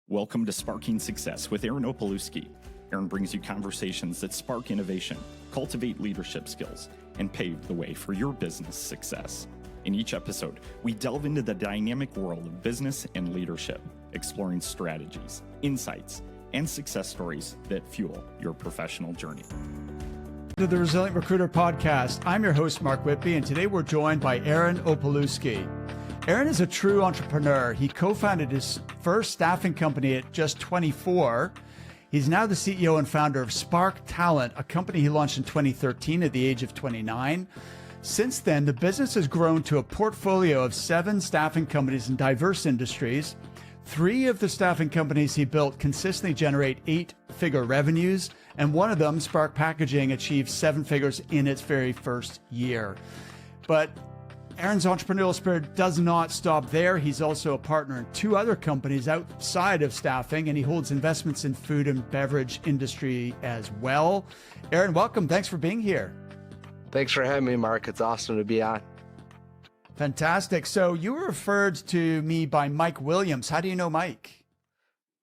Welcome to Sparking Success with Aaron Opalewski. Aaron brings you conversations that spark innovation, cultivate leadership skills, and pave the way for your business success. In each episode, we delve into the dynamic world of business and leadership, exploring strategies, insights, and success stories that fuel your professional journey. To the Resilient Recruiter Podcast, I'm your host, Mark Whitby, and today we're joined by Aaron Opalewski. Aaron is a true entrepreneur. He co-founded his first staffing company at just 24. He's now the CEO and founder of Spark Talent, a company he launched in 2013 at the age of 29. Since then, the business has grown to a portfolio of 7 staffing companies in diverse industries. 3 of the staffing companies he built consistently generate 8-figure revenues, and one of them, Spark Packaging, achieved 7 figures in its very first year. But Aaron's entrepreneurial spirit does not stop there. He's also a partner in 2 other companies outside of staffing, and he holds investments in food and beverage industry as well. Aaron, welcome. Thanks for being here. Thanks for having me, Mark. It's awesome to be on. Fantastic. So you were referred to me by Mike Williams. How do you know Mike?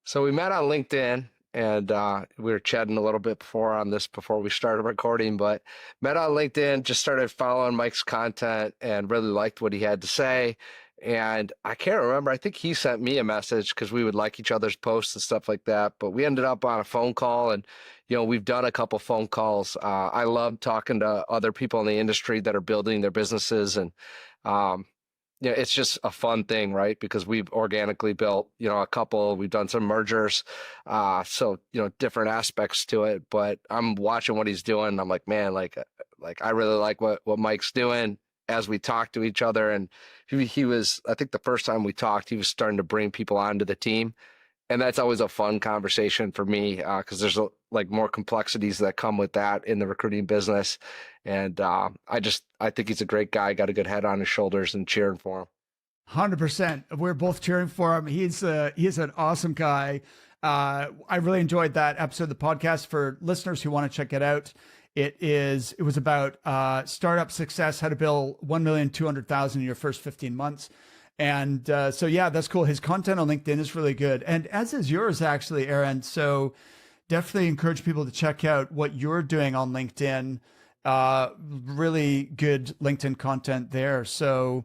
So we met on LinkedIn, and we were chatting a little bit before we started recording, but met on LinkedIn, just started following Mike's content and really liked what he had to say. And I can't remember, I think he sent me a message because we would like each other's posts and stuff like that. But we ended up on a phone call, and, we've done a couple phone calls. I love talking to other people in the industry that are building their businesses, and it's just a fun thing, right? Because we've organically built, a couple, we've done some mergers. So, different aspects to it, but I'm watching what he's doing. And I'm like, man, I really like what Mike's doing as we talk to each other. And he was, I think the first time we talked, he was starting to bring people onto the team. And that's always a fun conversation for me, because there's more complexities that come with that in the recruiting business. And I think he's a great guy, got a good head on his shoulders, and cheering for him. 100%. We're both cheering for him. He's an awesome guy. I really enjoyed that episode of the podcast. For listeners who want to check it out, it was about startup success, how to build 1,200,000 in your first 15 months. And so, yeah, that's cool. His content on LinkedIn is really good. And as is yours, actually, Aaron. So definitely encourage people to check out what you're doing on LinkedIn. Really good LinkedIn content there. So,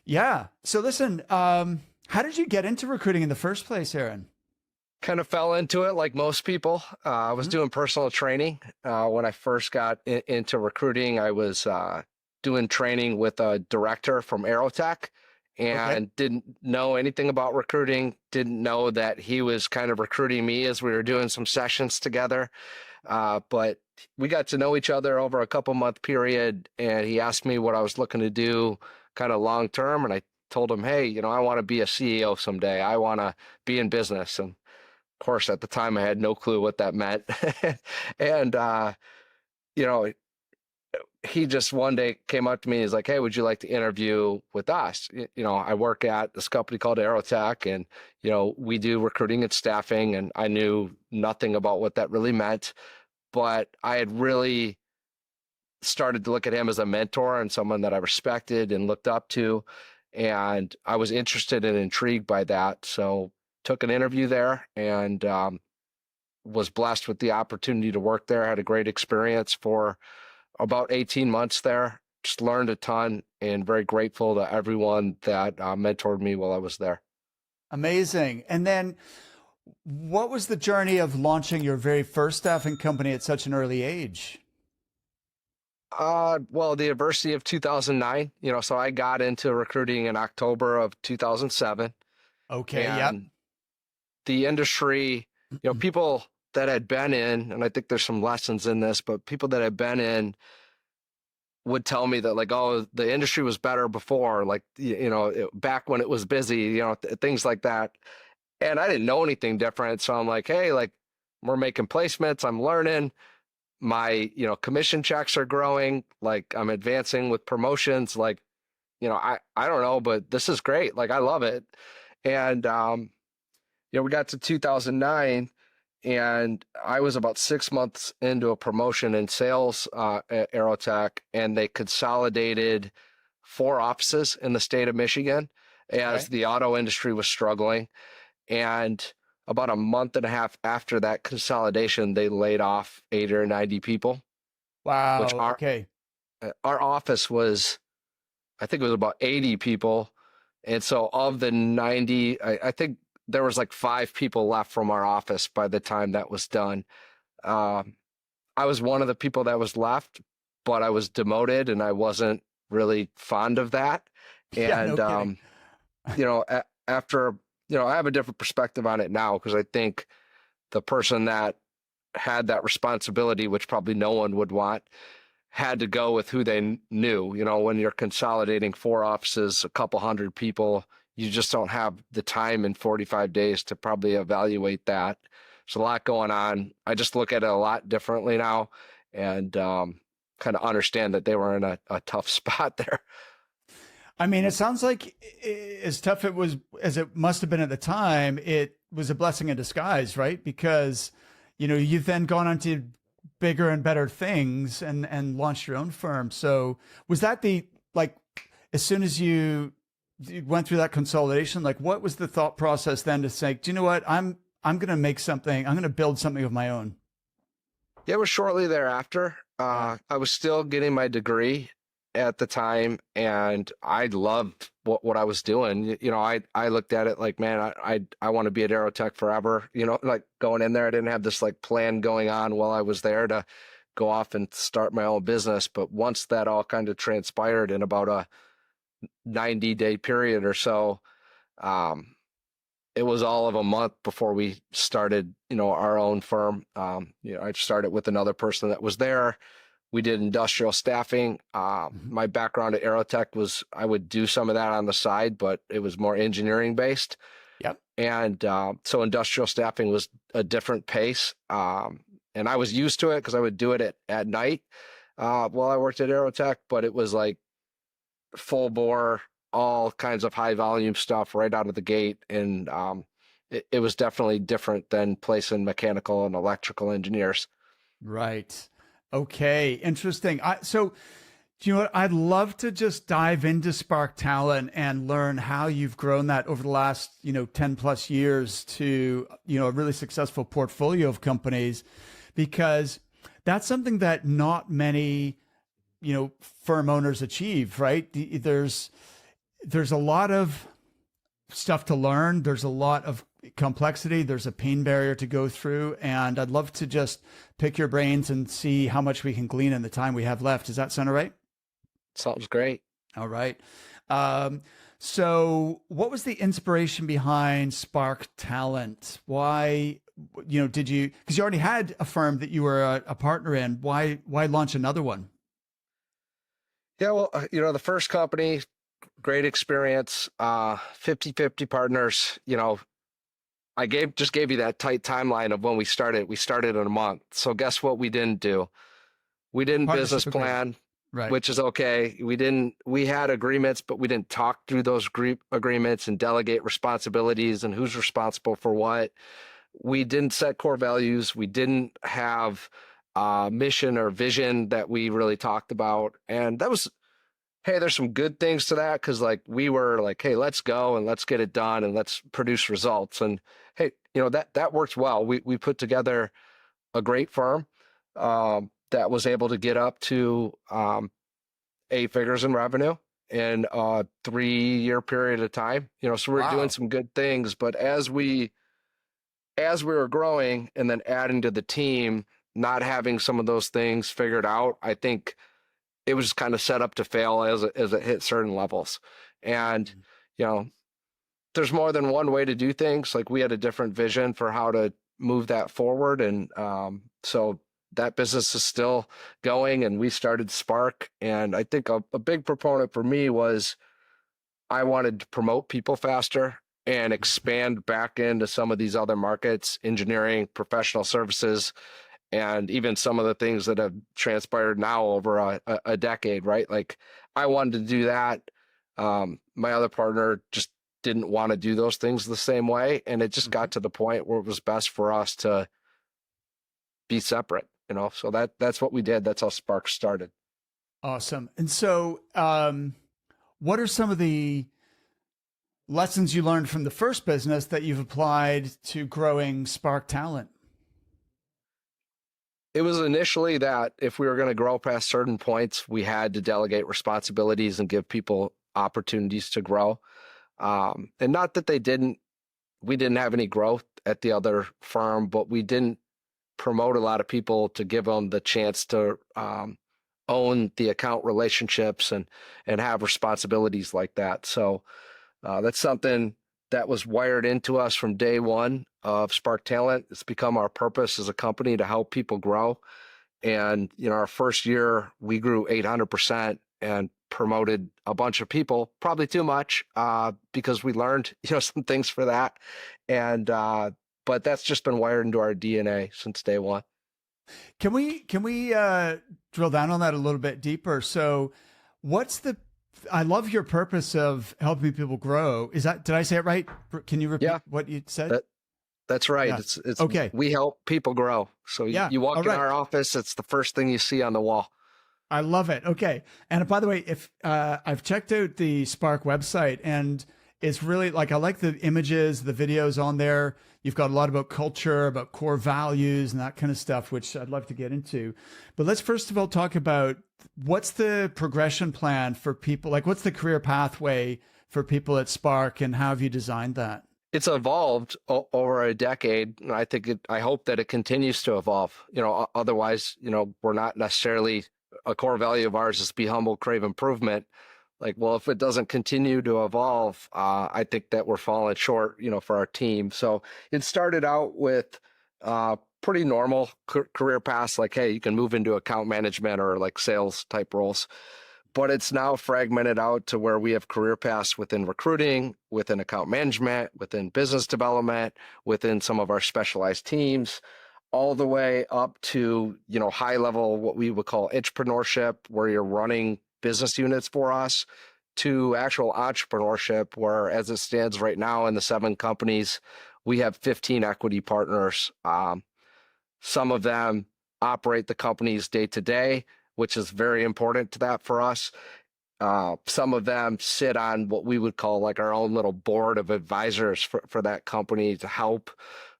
yeah. So listen, how did you get into recruiting in the first place, Aaron? Kind of fell into it like most people. I was doing personal training. When I first got into recruiting, I was doing training with a director from Aerotech. And didn't know anything about recruiting, didn't know that he was kind of recruiting me as we were doing some sessions together. But we got to know each other over a couple-month period, and he asked me what I was looking to do kind of long-term. And I told him, hey, I want to be a CEO someday. I want to be in business. And of course, at the time, I had no clue what that meant. And, he just one day came up to me and he's like, hey, would you like to interview with us? I work at this company called Aerotech, and, we do recruiting and staffing, and I knew nothing about what that really meant, but I had really started to look at him as a mentor and someone that I respected and looked up to. And I was interested and intrigued by that. So took an interview there, and was blessed with the opportunity to work there. Had a great experience for about 18 months there. Just learned a ton, and very grateful to everyone that mentored me while I was there. Amazing. And then what was the journey of launching your very first staffing company at such an early age? Well, the adversity of 2009, so I got into recruiting in October of 2007. Okay. And Yep. The industry, people that had been in, and I think there's some lessons in this, but people that had been in would tell me that the industry was better before, back when it was busy, things like that. And I didn't know anything different. So I'm like, hey, we're making placements. I'm learning. My, commission checks are growing. I'm advancing with promotions. I don't know, but this is great. I love it. And, we got to 2009, and I was about 6 months into a promotion in sales at Aerotech, and they consolidated 4 offices in the state of Michigan as the auto industry was struggling. And about a month and a half after that consolidation, they laid off 80 or 90 people, which Wow. Okay. our office was, I think it was about 80 people. And so of the 90, I think there was like 5 people left from our office by the time that was done. Um, I was one of the people that was left, but I was demoted and I wasn't really fond of that. Yeah, no And, kidding. after, I have a different perspective on it now because I think the person that had that responsibility, which probably no one would want, had to go with who they knew. When you're consolidating 4 offices, a couple hundred people, you just don't have the time in 45 days to probably evaluate that. There's a lot going on. I just look at it a lot differently now and kind of understand that they were in a tough spot there. I mean, it sounds like as tough it was as it must have been at the time, it was a blessing in disguise, right? Because, you've then gone on to bigger and better things and launched your own firm. So was that as soon as you went through that consolidation, like what was the thought process then to say, do you know what? I'm going to make something, I'm going to build something of my own. Yeah, it was shortly thereafter. I was still getting my degree at the time, and I loved what I was doing. I looked at it like, man, I want to be at Aerotech forever. Like going in there, I didn't have this like plan going on while I was there to go off and start my own business. But once that all kind of transpired in about a 90-day period or so, it was all of a month before we started, our own firm. I started with another person that was there. We did industrial staffing. My background at Aerotech was I would do some of that on the side, but it was more engineering based. Yep. And so industrial staffing was a different pace. And I was used to it because I would do it at night while I worked at Aerotech, but it was like full bore, all kinds of high volume stuff right out of the gate. And it was definitely different than placing mechanical and electrical engineers. Right. Okay. Interesting. So, do you know what? I'd love to just dive into Spark Talent and learn how you've grown that over the last, 10 plus years to, a really successful portfolio of companies, because that's something that not many, firm owners achieve, right? There's a lot of stuff to learn. There's a lot of complexity. There's a pain barrier to go through. And I'd love to just pick your brains and see how much we can glean in the time we have left. Does that sound all right? Sounds great. All right. So what was the inspiration behind Spark Talent? Why, because you already had a firm that you were a partner in. Why launch another one? Yeah, well, the first company, great experience, 50-50 partners. I just gave you that tight timeline of when we started. We started in a month. So guess what we didn't do? We didn't business plan, right? Which is okay. We had agreements, but we didn't talk through those agreements and delegate responsibilities and who's responsible for what. We didn't set core values. We didn't have mission or vision that we really talked about. And that was, hey, there's some good things to that because like we were like, hey, let's go and let's get it done and let's produce results. And hey, that worked well. We put together a great firm that was able to get up to 8 figures in revenue in a 3-year period of time. So we're doing some good things. But as we were growing and then adding to the team, not having some of those things figured out, I think it was kind of set up to fail as it hit certain levels. And, there's more than one way to do things. Like we had a different vision for how to move that forward. And so that business is still going and we started Spark. And I think a big proponent for me was I wanted to promote people faster and expand back into some of these other markets, engineering, professional services, and even some of the things that have transpired now over a decade, right? Like I wanted to do that. My other partner just didn't want to do those things the same way. And it just got to the point where it was best for us to be separate, so that's what we did. That's how Spark started. Awesome. And so, what are some of the lessons you learned from the first business that you've applied to growing Spark Talent? It was initially that if we were going to grow past certain points, we had to delegate responsibilities and give people opportunities to grow. And not that we didn't have any growth at the other firm, but we didn't promote a lot of people to give them the chance to own the account relationships and have responsibilities like that. So that's something that was wired into us from day one of Spark Talent. It's become our purpose as a company to help people grow. And, our first year we grew 800% and promoted a bunch of people, probably too much, because we learned, some things for that. And, but that's just been wired into our DNA since day one. Can we drill down on that a little bit deeper? So I love your purpose of helping people grow. Did I say it right? Can you repeat what you said? That's right. Yeah. It's okay. We help people grow. So you walk in our office, it's the first thing you see on the wall. I love it. Okay. And by the way, if I've checked out the Spark website, and it's really I like the images, the videos on there. You've got a lot about culture, about core values and that kind of stuff, which I'd love to get into. But let's first of all talk about what's the progression plan for people? What's the career pathway for people at Spark, and how have you designed that? It's evolved over a decade. And I hope that it continues to evolve. Otherwise, we're not necessarily, a core value of ours is be humble, crave improvement. If it doesn't continue to evolve, I think that we're falling short, for our team. So it started out with pretty normal career paths, hey, you can move into account management or sales type roles. But it's now fragmented out to where we have career paths within recruiting, within account management, within business development, within some of our specialized teams, all the way up to, high level, what we would call entrepreneurship, where you're running business units for us, to actual entrepreneurship, where as it stands right now in the 7 companies, we have 15 equity partners. Some of them operate the companies day to day, which is very important to that for us. Some of them sit on what we would call our own little board of advisors for that company to help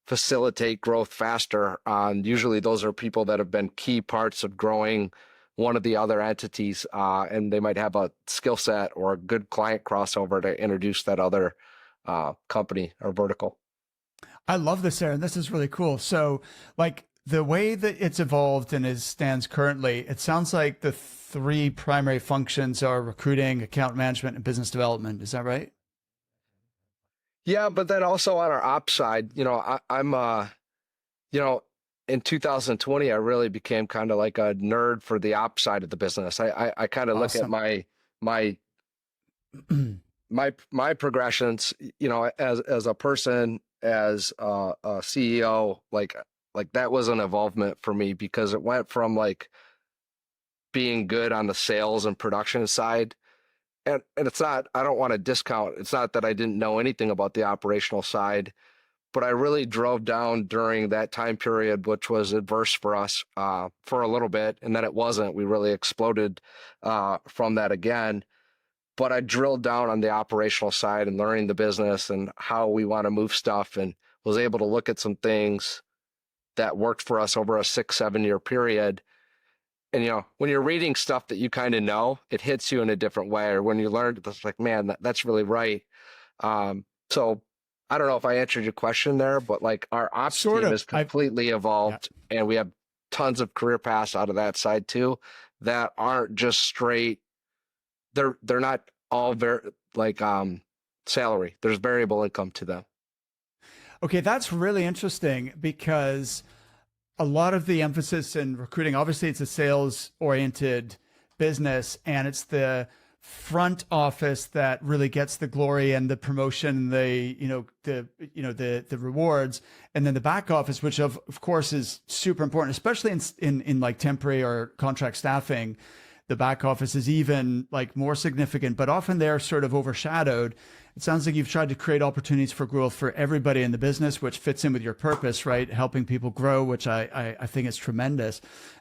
facilitate growth faster. Usually those are people that have been key parts of growing one of the other entities, and they might have a skill set or a good client crossover to introduce that other company or vertical. I love this, Aaron. This is really cool. So the way that it's evolved and stands currently, it sounds like the 3 primary functions are recruiting, account management, and business development. Is that right? Yeah, but then also on our ops side, I'm in 2020, I really became kind of like a nerd for the ops side of the business. I kind of look at my progressions, as a person, as a CEO, that was an evolvement for me, because it went from being good on the sales and production side. And it's not, I don't want to discount, it's not that I didn't know anything about the operational side, but I really drove down during that time period, which was adverse for us for a little bit. And then it wasn't. We really exploded from that again. But I drilled down on the operational side and learning the business and how we want to move stuff, and was able to look at some things that worked for us over a 6-7 year period. And, when you're reading stuff that you kind of know, it hits you in a different way. Or when you learn, it's man, that's really right. So I don't know if I answered your question there, but our ops team is completely evolved, and we have tons of career paths out of that side too, that aren't just straight. They're not all salary. There's variable income to them. Okay, that's really interesting, because a lot of the emphasis in recruiting, obviously it's a sales oriented business, and it's the front office that really gets the glory and the promotion, the rewards, and then the back office, which of course is super important, especially in temporary or contract staffing. The back office is even more significant, but often they're sort of overshadowed. It sounds like you've tried to create opportunities for growth for everybody in the business, which fits in with your purpose, right? Helping people grow, which I think is tremendous.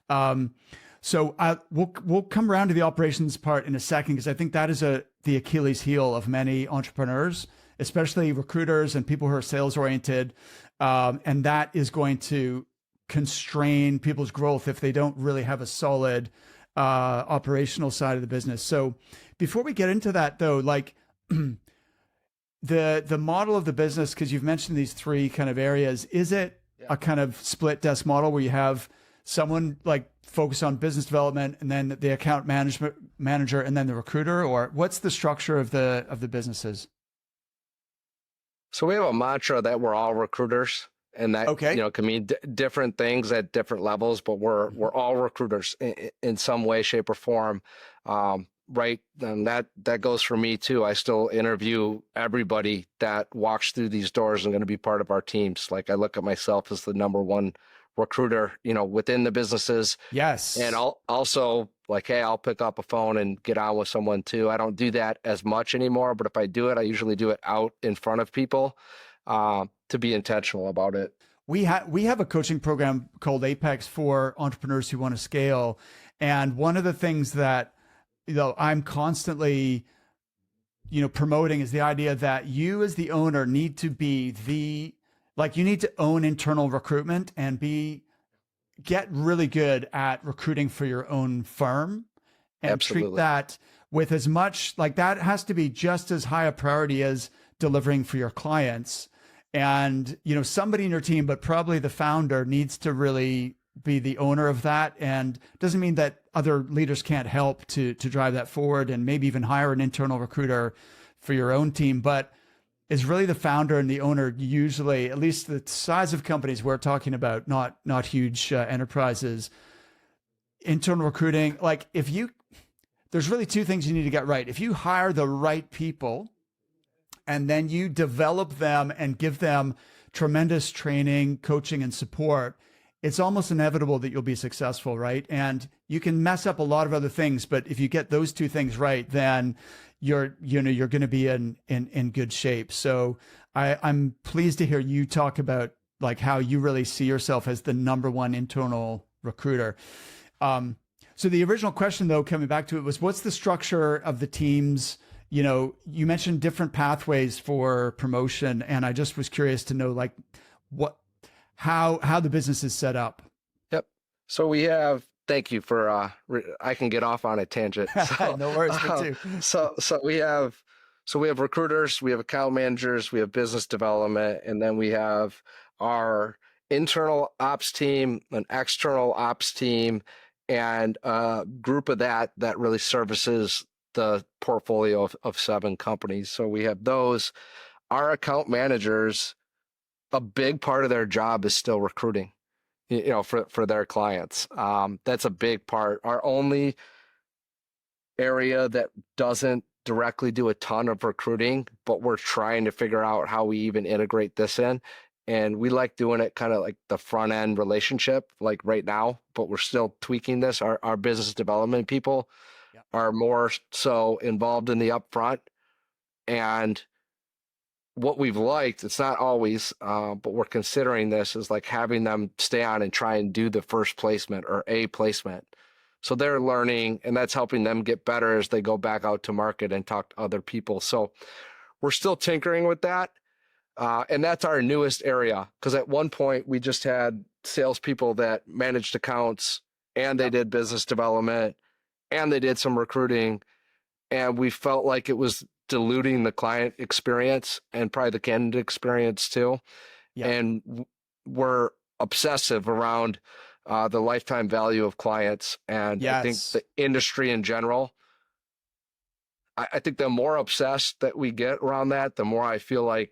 So we'll come around to the operations part in a second, because I think that is the Achilles heel of many entrepreneurs, especially recruiters and people who are sales oriented. And that is going to constrain people's growth if they don't really have a solid operational side of the business. So before we get into that though, like the model of the business, because you've mentioned these three kind of areas, is it a kind of split desk model where you have someone like focus on business development and then the account manager and then the recruiter, or what's the structure of the businesses? So we have a mantra that we're all recruiters, and that can mean different things at different levels, but we're all recruiters in some way, shape, or form. Right, and that goes for me too. I still interview everybody that walks through these doors and going to be part of our teams. Like I look at myself as the number one recruiter, within the businesses. Yes, and I'll also like, hey, I'll pick up a phone and get on with someone too. I don't do that as much anymore, but if I do it, I usually do it out in front of people to be intentional about it. We have a coaching program called Apex for entrepreneurs who want to scale, and one of the things that I'm constantly, promoting is the idea that you as the owner need to be you need to own internal recruitment and get really good at recruiting for your own firm and Absolutely. treat that with as much, like that has to be just as high a priority as delivering for your clients. And, somebody in your team, but probably the founder needs to really be the owner of that. And doesn't mean that other leaders can't help to drive that forward and maybe even hire an internal recruiter for your own team, but is really the founder and the owner, usually, at least the size of companies we're talking about, not huge enterprises. Internal recruiting, like there's really two things you need to get right. If you hire the right people and then you develop them and give them tremendous training, coaching, and support, it's almost inevitable that you'll be successful, right? And you can mess up a lot of other things, but if you get those two things right, then you're going to be in good shape. So I'm pleased to hear you talk about like how you really see yourself as the number one internal recruiter. So the original question though, coming back to it, was what's the structure of the teams? You mentioned different pathways for promotion, and I just was curious to know like how the business is set up. Yep. So we have, thank you for, I can get off on a tangent. So, no worries, me too. So we have recruiters, we have account managers, we have business development, and then we have our internal ops team, an external ops team, and a group of that really services the portfolio of 7 companies. So we have those. Our account managers, a big part of their job is still recruiting, for their clients. That's a big part. Our only area that doesn't directly do a ton of recruiting, but we're trying to figure out how we even integrate this in. And we like doing it kind of like the front end relationship, like right now, but we're still tweaking this. Our business development people are more so involved in the upfront. And what we've liked, it's not always, but we're considering this, is like having them stay on and try and do the first placement or a placement. So they're learning, and that's helping them get better as they go back out to market and talk to other people. So we're still tinkering with that. And that's our newest area, because at one point we just had salespeople that managed accounts, and they did business development, and they did some recruiting. And we felt like it was diluting the client experience and probably the candidate experience too. Yeah. And we're obsessive around the lifetime value of clients. And I think the industry in general, I think the more obsessed that we get around that, the more I feel like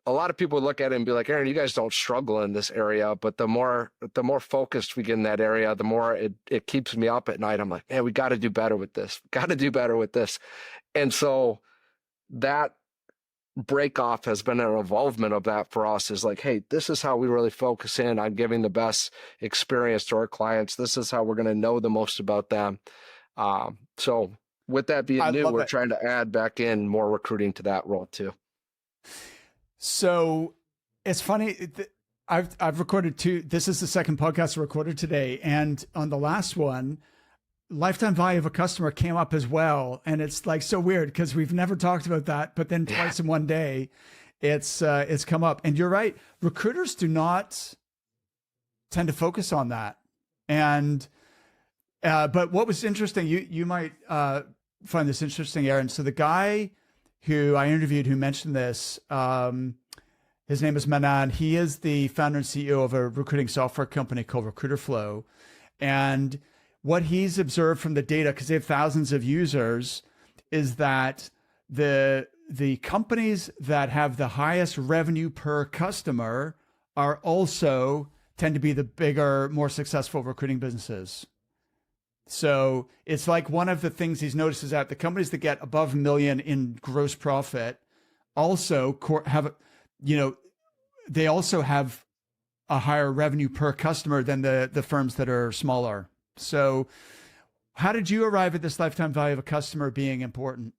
a lot of people look at it and be like, Aaron, you guys don't struggle in this area. But the more focused we get in that area, the more it keeps me up at night. I'm like, man, we got to do better with this. Got to do better with this. And so that break off has been an evolvement of that for us, is like, hey, this is how we really focus in on giving the best experience to our clients. This is how we're going to know the most about them. So with that being new, we're trying to add back in more recruiting to that role too. So it's funny. I've recorded 2. This is the second podcast I recorded today. And on the last one, lifetime value of a customer came up as well. And it's like so weird because we've never talked about that, but then twice in one day, it's come up. And you're right. Recruiters do not tend to focus on that. And, but what was interesting, you might find this interesting, Aaron. So the guy who I interviewed who mentioned this, his name is Manan. He is the founder and CEO of a recruiting software company called Recruiter Flow. And what he's observed from the data, because they have thousands of users, is that the companies that have the highest revenue per customer are also tend to be the bigger, more successful recruiting businesses. So it's like one of the things he's noticed is that the companies that get above $1 million in gross profit also have, they also have a higher revenue per customer than the firms that are smaller. So how did you arrive at this lifetime value of a customer being important?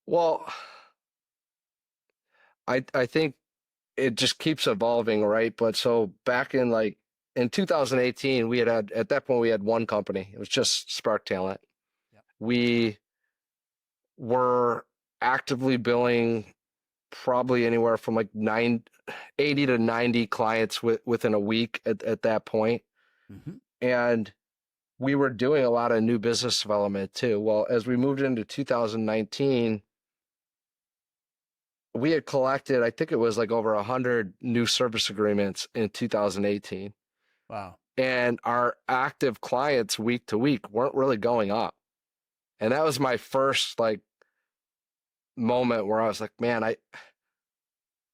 Well, I think it just keeps evolving, right? But so back in 2018, at that point we had one company. It was just Spark Talent. Yep. We were actively billing probably anywhere from like 80 to 90 clients within a week at that point. Mm-hmm. And we were doing a lot of new business development too. Well, as we moved into 2019, we had collected, I think it was like over 100 new service agreements in 2018. Wow. And our active clients week to week weren't really going up. And that was my first moment where I was like, man, I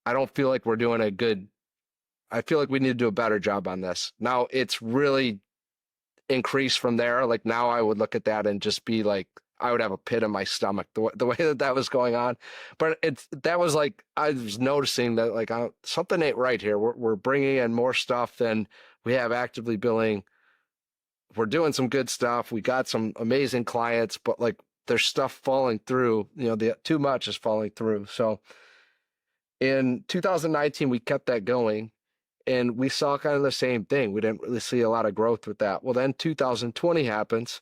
don't feel like we're doing I feel like we need to do a better job on this. Now it's really increased from there. Like now I would look at that and just be like, I would have a pit in my stomach the way that was going on. But that was like, I was noticing that like something ain't right here. We're bringing in more stuff than we have actively billing. We're doing some good stuff. We got some amazing clients, but like there's stuff falling through, too much is falling through. So in 2019, we kept that going and we saw kind of the same thing. We didn't really see a lot of growth with that. Well, then 2020 happens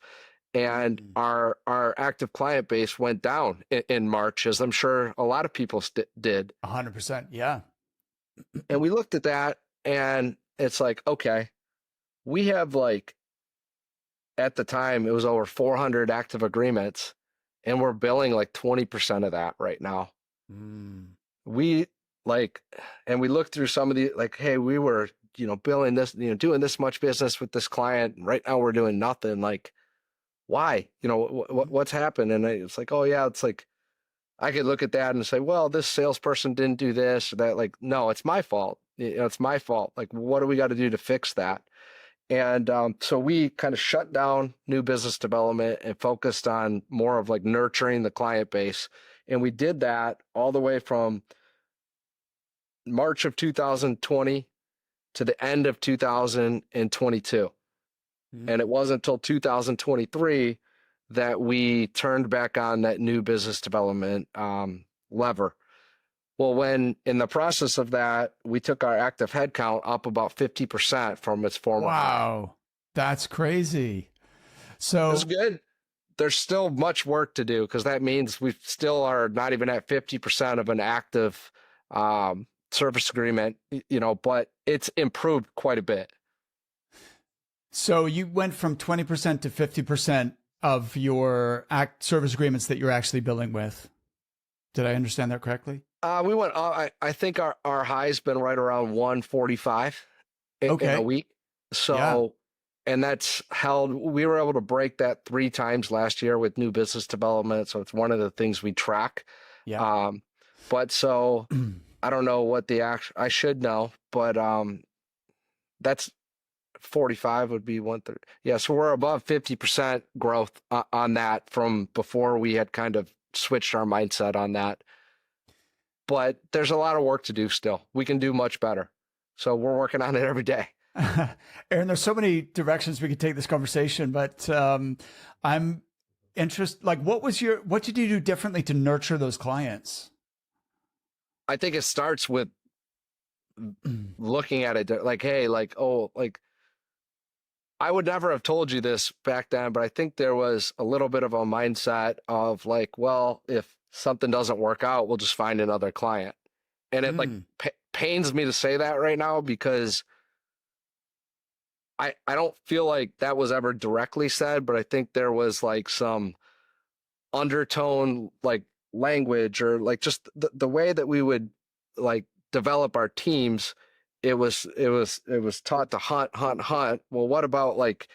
and our active client base went down in March, as I'm sure a lot of people did. 100%. Yeah. And we looked at that and it's like, okay, we have at the time it was over 400 active agreements and we're billing like 20% of that right now. We and we looked through some of the hey, we were, billing this, doing this much business with this client. And right now we're doing nothing. Like, why? What's happened? And it's like, oh yeah, it's like, I could look at that and say, well, this salesperson didn't do this or that. Like, no, it's my fault. It's my fault. Like, what do we got to do to fix that? And so we kind of shut down new business development and focused on more of like nurturing the client base. And we did that all the way from March of 2020 to the end of 2022. And it wasn't until 2023 that we turned back on that new business development lever. Well, when in the process of that, we took our active headcount up about 50% from its former high. Wow. That's crazy. So it's good. There's still much work to do because that means we still are not even at 50% of an active service agreement, but it's improved quite a bit. So you went from 20% to 50% of your service agreements that you're actually billing with. Did I understand that correctly? We went, I think our high's been right around 145 in a week. So, and that's held, we were able to break that 3 times last year with new business development. So it's one of the things we track. Yeah. But so I don't know what I should know, but that's 45 would be 130. Yeah. So we're above 50% growth on that from before we had kind of switched our mindset on that. But there's a lot of work to do still. We can do much better. So we're working on it every day. Aaron, there's so many directions we could take this conversation, but I'm interested, like what did you do differently to nurture those clients? I think it starts with looking at it like, hey, I would never have told you this back then, but I think there was a little bit of a mindset of like, well, if something doesn't work out, we'll just find another client. And it like pains me to say that right now because I don't feel like that was ever directly said, but I think there was like some undertone, like language or like just the way that we would like develop our teams. It was taught to hunt. Well, what about like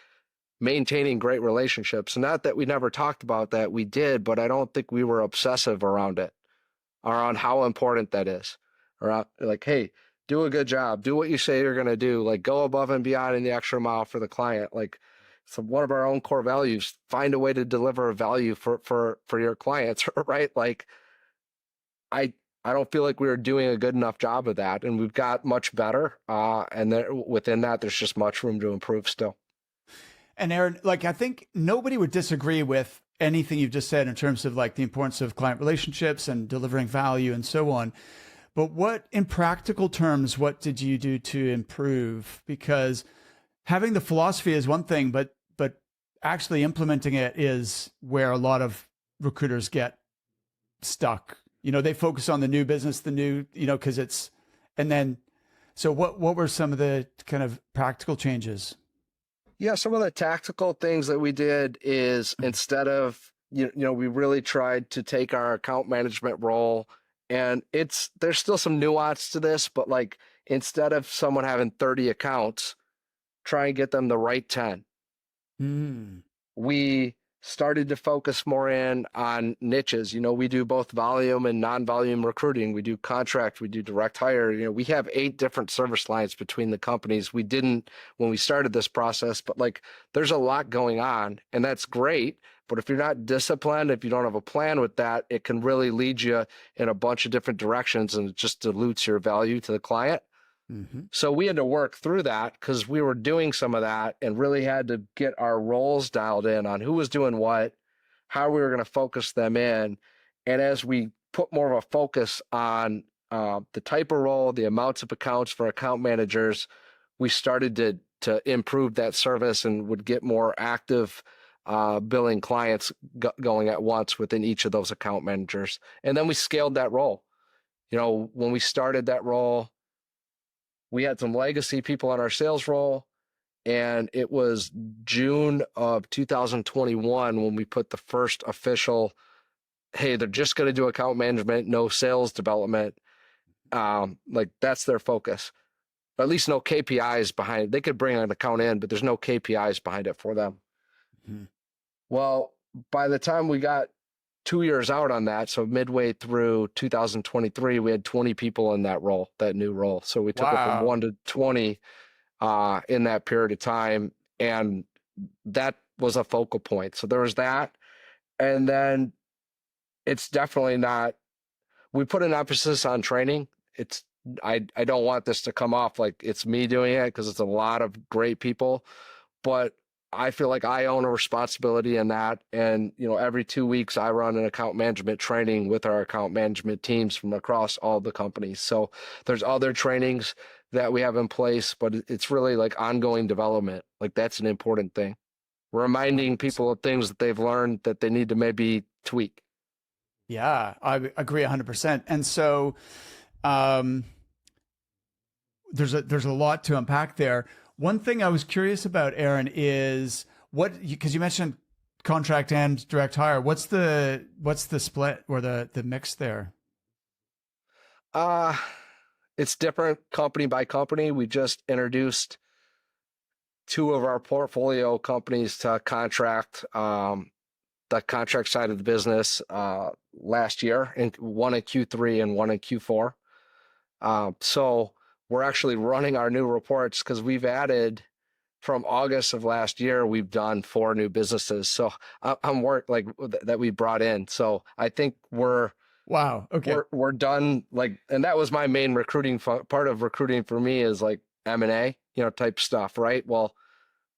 maintaining great relationships? Not that we never talked about that, we did, but I don't think we were obsessive around it, around how important that is. Or like, hey, do a good job, do what you say you're going to do, like go above and beyond in the extra mile for the client. Like, so one of our own core values, find a way to deliver value for your clients, right? Like I I don't feel like we were doing a good enough job of that, and we've got much better. And within that, there's just much room to improve still. And Aaron, like I think nobody would disagree with anything you've just said in terms of like the importance of client relationships and delivering value and so on. But what, in practical terms, what did you do to improve? Because having the philosophy is one thing, but actually implementing it is where a lot of recruiters get stuck. You know, they focus on the new business, the new, you know, because it's, and then, so what were some of the kind of practical changes? Yeah, some of the tactical things that we did is instead of, we really tried to take our account management role, and there's still some nuance to this, but like instead of someone having 30 accounts, try and get them the right 10. We started to focus more in on niches. We do both volume and non-volume recruiting. We do contract, we do direct hire. We have 8 different service lines between the companies. We didn't when we started this process, but like there's a lot going on, and that's great. But if you're not disciplined, if you don't have a plan with that, it can really lead you in a bunch of different directions, and it just dilutes your value to the client. So we had to work through that because we were doing some of that and really had to get our roles dialed in on who was doing what, how we were going to focus them in. And as we put more of a focus on the type of role, the amounts of accounts for account managers, we started to improve that service and would get more active billing clients going at once within each of those account managers. And then we scaled that role. When we started that role, we had some legacy people on our sales role, and it was June of 2021 when we put the first official, hey, they're just going to do account management, no sales development. Like that's their focus. At least no KPIs behind it. They could bring an account in, but there's no KPIs behind it for them. Well, by the time we got 2 years out on that, so midway through 2023, we had 20 people in that role, that new role. So we took it from 1 to 20 in that period of time, and that was a focal point. So there was that, and then it's definitely not. We put an emphasis on training. I don't want this to come off like it's me doing it because it's a lot of great people, but I feel like I own a responsibility in that. And, every 2 weeks I run an account management training with our account management teams from across all the companies. So there's other trainings that we have in place, but it's really like ongoing development. Like that's an important thing. Reminding people of things that they've learned that they need to maybe tweak. Yeah, I agree 100%. And so there's a lot to unpack there. One thing I was curious about, Aaron, is because you mentioned contract and direct hire. What's the split or the mix there? It's different company by company. We just introduced 2 of our portfolio companies to contract, the contract side of the business last year, and one in Q3 and one in Q4. So we're actually running our new reports because we've added from August of last year, we've done 4 new businesses. So I'm work like that we brought in. So I think we're done. Like, and that was my main recruiting part of recruiting for me is like M&A, type stuff. Right. Well,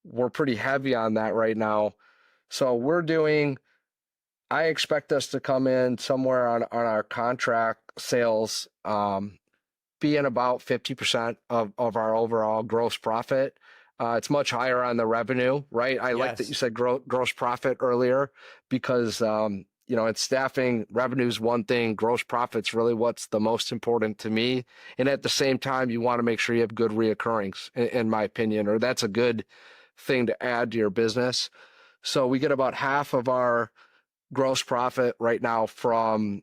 we're pretty heavy on that right now. So I expect us to come in somewhere on our contract sales, being about 50% of our overall gross profit. It's much higher on the revenue, right? I like that you Yes. said gross profit earlier because, in staffing, revenue is one thing. Gross profit's really what's the most important to me. And at the same time, you want to make sure you have good reoccurrings, in my opinion, or that's a good thing to add to your business. So we get about half of our gross profit right now from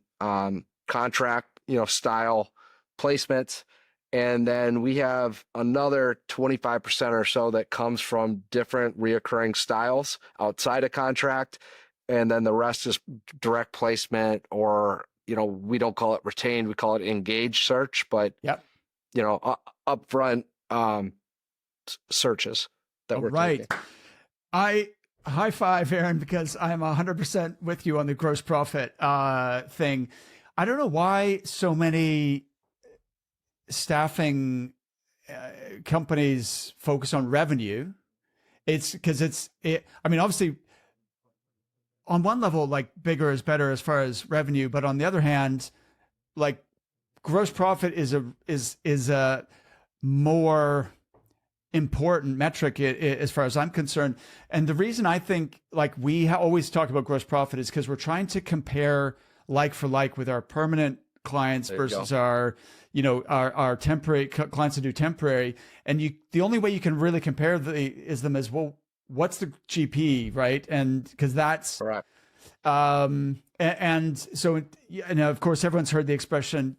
contract, style placements. And then we have another 25% or so that comes from different reoccurring styles outside of contract. And then the rest is direct placement, or, we don't call it retained, we call it engaged search, but, Yep. upfront searches that All we're right. taking. I high five, Aaron, because I'm 100% with you on the gross profit thing. I don't know why so many staffing companies focus on revenue. It's because I mean, obviously, on one level, like bigger is better as far as revenue, but on the other hand, like gross profit is a more important metric as far as I'm concerned. And the reason I think like we always talk about gross profit is because we're trying to compare like for like with our permanent clients versus our temporary clients that do temporary. And the only way you can really compare them is, well, what's the GP, right? And because that's Correct. and so, and of course, everyone's heard the expression,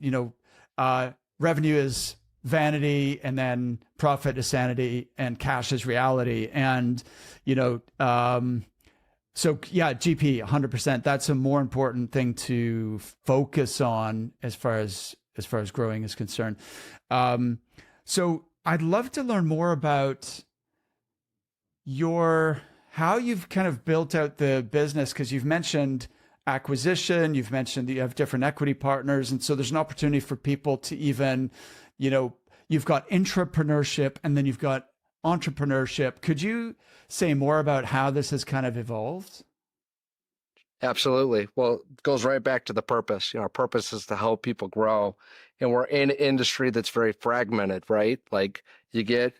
revenue is vanity, and then profit is sanity, and cash is reality. And, so yeah, GP 100%. That's a more important thing to focus on as far as growing is concerned. So I'd love to learn more about how you've kind of built out the business, because you've mentioned acquisition, you've mentioned that you have different equity partners. And so there's an opportunity for people to even, you've got intrapreneurship and then you've got entrepreneurship. Could you say more about how this has kind of evolved? Absolutely. Well, it goes right back to the purpose. Our purpose is to help people grow. And we're in an industry that's very fragmented, right? Like you get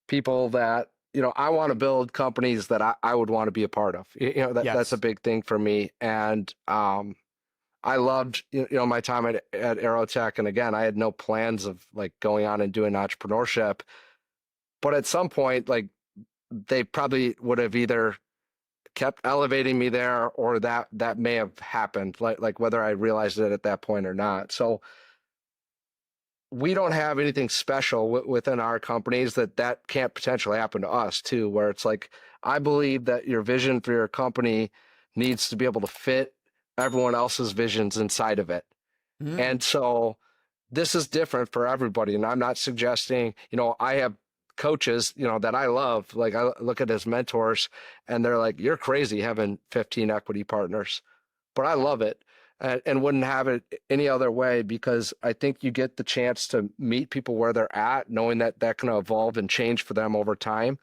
people that, I want to build companies that I would want to be a part of. That's Yes. a big thing for me. And I loved, my time at Aerotech. And again, I had no plans of like going on and doing entrepreneurship. But at some point, like they probably would have either kept elevating me there, or that may have happened, like whether I realized it at that point or not. So we don't have anything special within our companies that can't potentially happen to us too, where it's like, I believe that your vision for your company needs to be able to fit everyone else's visions inside of it. Mm. And so this is different for everybody. And I'm not suggesting, I have coaches, that I love, like I look at as mentors, and they're like, you're crazy having 15 equity partners, but I love it. And wouldn't have it any other way, because I think you get the chance to meet people where they're at, knowing that can evolve and change for them over time.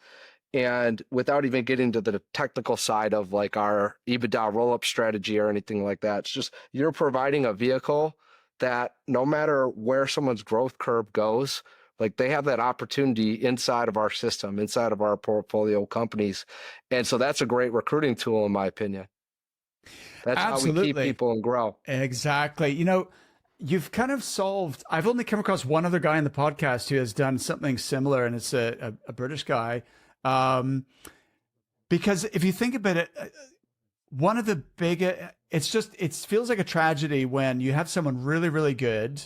And without even getting to the technical side of like our EBITDA roll-up strategy or anything like that, it's just you're providing a vehicle that no matter where someone's growth curve goes, like they have that opportunity inside of our system, inside of our portfolio companies. And so that's a great recruiting tool, in my opinion. That's Absolutely. how we keep people and grow. Exactly. You've kind of solved, I've only come across one other guy in the podcast who has done something similar, and it's a British guy. Because if you think about it, one of the big, it feels like a tragedy when you have someone really, really good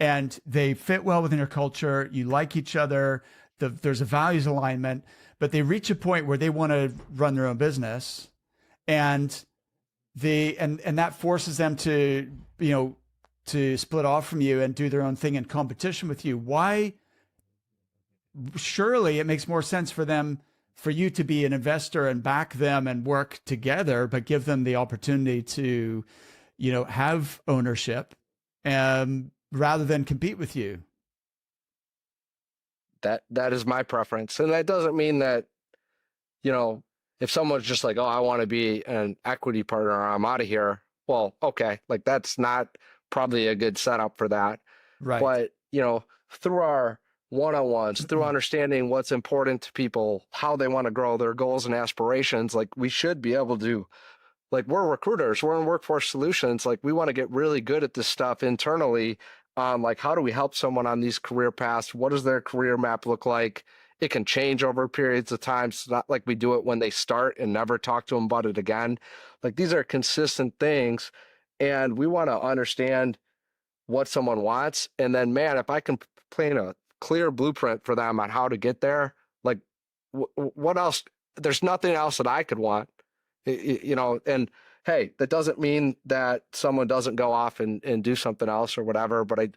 and they fit well within your culture, you like each other, there's a values alignment, but they reach a point where they want to run their own business, and that forces them to, to split off from you and do their own thing in competition with you. Why? Surely it makes more sense for you to be an investor and back them and work together, but give them the opportunity to, have ownership, rather than compete with you. That is my preference. And that doesn't mean that, if someone's just like, oh, I want to be an equity partner, I'm out of here. Well, okay. Like that's not probably a good setup for that. Right. But, through our one-on-ones, through understanding what's important to people, how they want to grow their goals and aspirations. Like we should be able to, like we're recruiters, we're in workforce solutions. Like we want to get really good at this stuff internally. Like how do we help someone on these career paths? What does their career map look like? It can change over periods of time. It's not like we do it when they start and never talk to them about it again. Like these are consistent things, and we want to understand what someone wants. And then, man, if I can paint a clear blueprint for them on how to get there, like what else? There's nothing else that I could want, you know, and hey, that doesn't mean that someone doesn't go off and do something else or whatever. But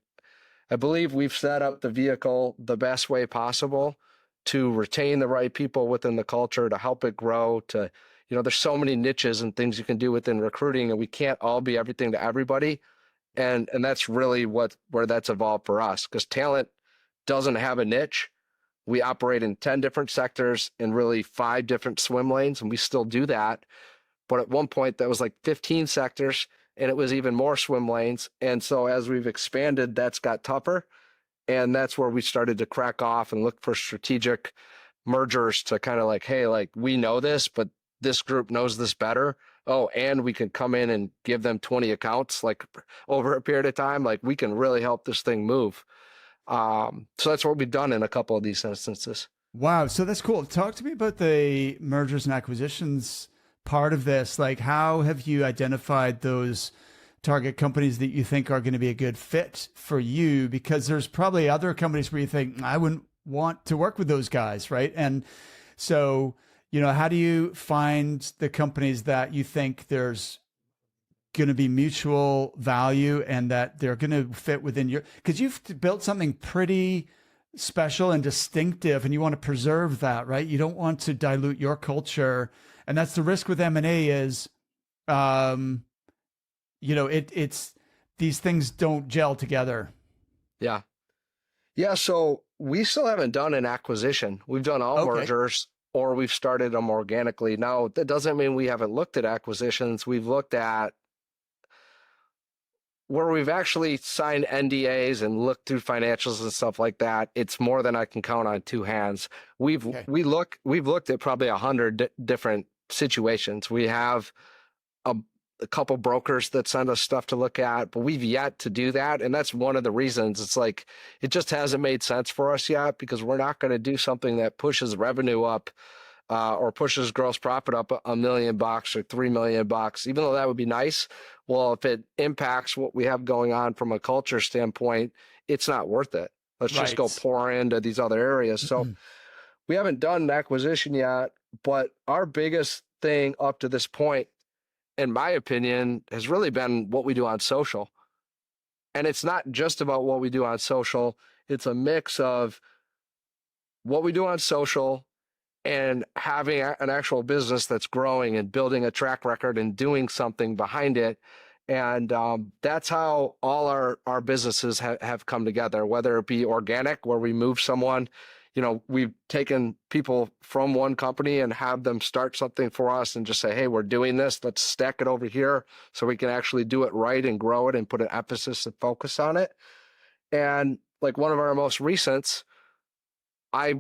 I believe we've set up the vehicle the best way possible to retain the right people within the culture, to help it grow, to, you know, there's so many niches and things you can do within recruiting, and we can't all be everything to everybody. And that's really where that's evolved for us, because talent doesn't have a niche. We operate in 10 different sectors and really 5 different swim lanes, and we still do that. But at one point that was like 15 sectors, and it was even more swim lanes. And so as we've expanded, that's got tougher. And that's where we started to crack off and look for strategic mergers to kind of like, hey, like we know this, but this group knows this better. Oh, and we can come in and give them 20 accounts like over a period of time. Like we can really help this thing move. So that's what we've done in a couple of these instances. Wow. So that's cool. Talk to me about the mergers and acquisitions part of this. Like, how have you identified those target companies that you think are going to be a good fit for you? Because there's probably other companies where you think, I wouldn't want to work with those guys, right? And so, you know, how do you find the companies that you think there's going to be mutual value and that they're going to fit within your, because you've built something pretty special and distinctive, and you want to preserve that, right? You don't want to dilute your culture. And that's the risk with M&A is, you know, it's these things don't gel together. Yeah. Yeah. So we still haven't done an acquisition. We've done all mergers, or we've started them organically. Now, that doesn't mean we haven't looked at acquisitions. We've looked at where we've actually signed NDAs and looked through financials and stuff like that. It's more than I can count on 2 hands. We've looked at probably 100 different situations. We have a couple brokers that send us stuff to look at, but we've yet to do that. And that's one of the reasons. It's like, it just hasn't made sense for us yet, because we're not going to do something that pushes revenue up or pushes gross profit up $1 million or $3 million, even though that would be nice. Well, if it impacts what we have going on from a culture standpoint, it's not worth it. Let's just go pour into these other areas. So we haven't done an acquisition yet, but our biggest thing up to this point, in my opinion, has really been what we do on social. And it's not just about what we do on social. It's a mix of what we do on social and having an actual business that's growing and building a track record and doing something behind it. And that's how all our businesses have come together, whether it be organic, where we move someone. You know, we've taken people from one company and have them start something for us and just say, hey, we're doing this. Let's stack it over here so we can actually do it right and grow it and put an emphasis and focus on it. And like one of our most recents, I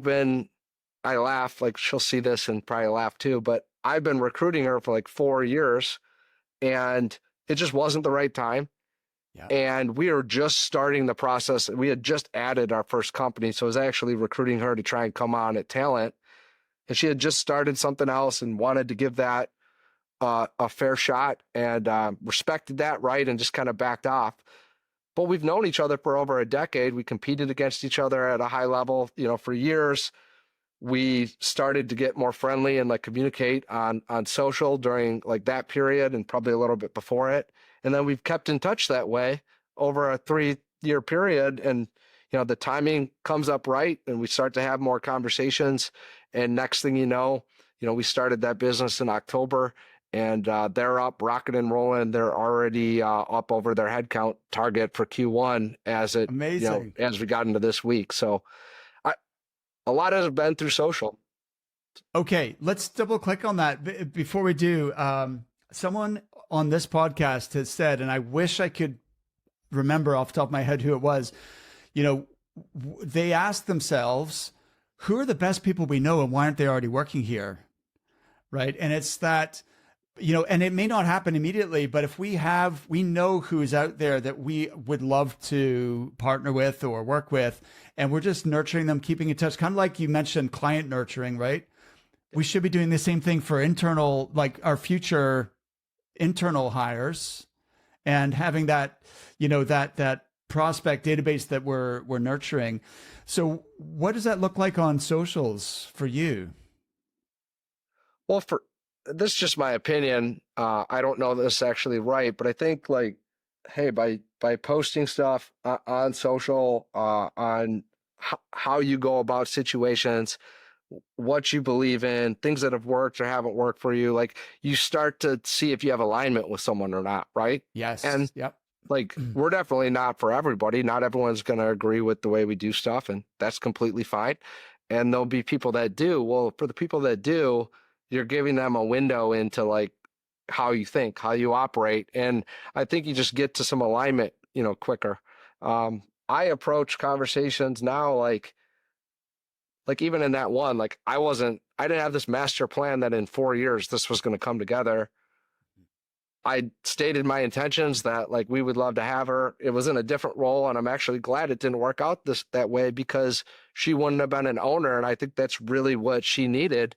laugh, like she'll see this and probably laugh too, but I've been recruiting her for like 4 years, and it just wasn't the right time. Yeah. And we were just starting the process. We had just added our first company. So I was actually recruiting her to try and come on at Talent. And she had just started something else and wanted to give that a fair shot, and respected that, right, and just kind of backed off. But we've known each other for over a decade. We competed against each other at a high level, you know, for years. We started to get more friendly and like communicate on social during like that period and probably a little bit before it. And then we've kept in touch that way over a 3-year period. And, you know, the timing comes up right and we start to have more conversations. And next thing you know, we started that business in October, and they're up, rocking and rolling. They're already up over their headcount target for Q1 as we got into this week. So a lot has been through social. Okay, let's double click on that. Before we do, someone on this podcast has said, and I wish I could remember off the top of my head who it was, you know, they ask themselves, who are the best people we know and why aren't they already working here? Right. And it's that, and it may not happen immediately, but if we know who's out there that we would love to partner with or work with, and we're just nurturing them, keeping in touch, kind of like you mentioned, client nurturing, right? We should be doing the same thing for internal, like our future internal hires, and having that, that prospect database that we're nurturing. So what does that look like on socials for you? Well, for this is just my opinion. I don't know this is actually right, but I think like, hey, by posting stuff on social, on how you go about situations, what you believe in, things that have worked or haven't worked for you, like you start to see if you have alignment with someone or not, right? Yes. And yep. Like we're definitely not for everybody. Not everyone's going to agree with the way we do stuff, and that's completely fine. And there'll be people that do. Well, for the people that do, you're giving them a window into like how you think, how you operate. And I think you just get to some alignment, quicker. I approach conversations now like even in that one, like I didn't have this master plan that in 4 years this was going to come together. I stated my intentions that like we would love to have her. It was in a different role, and I'm actually glad it didn't work out that way, because she wouldn't have been an owner. And I think that's really what she needed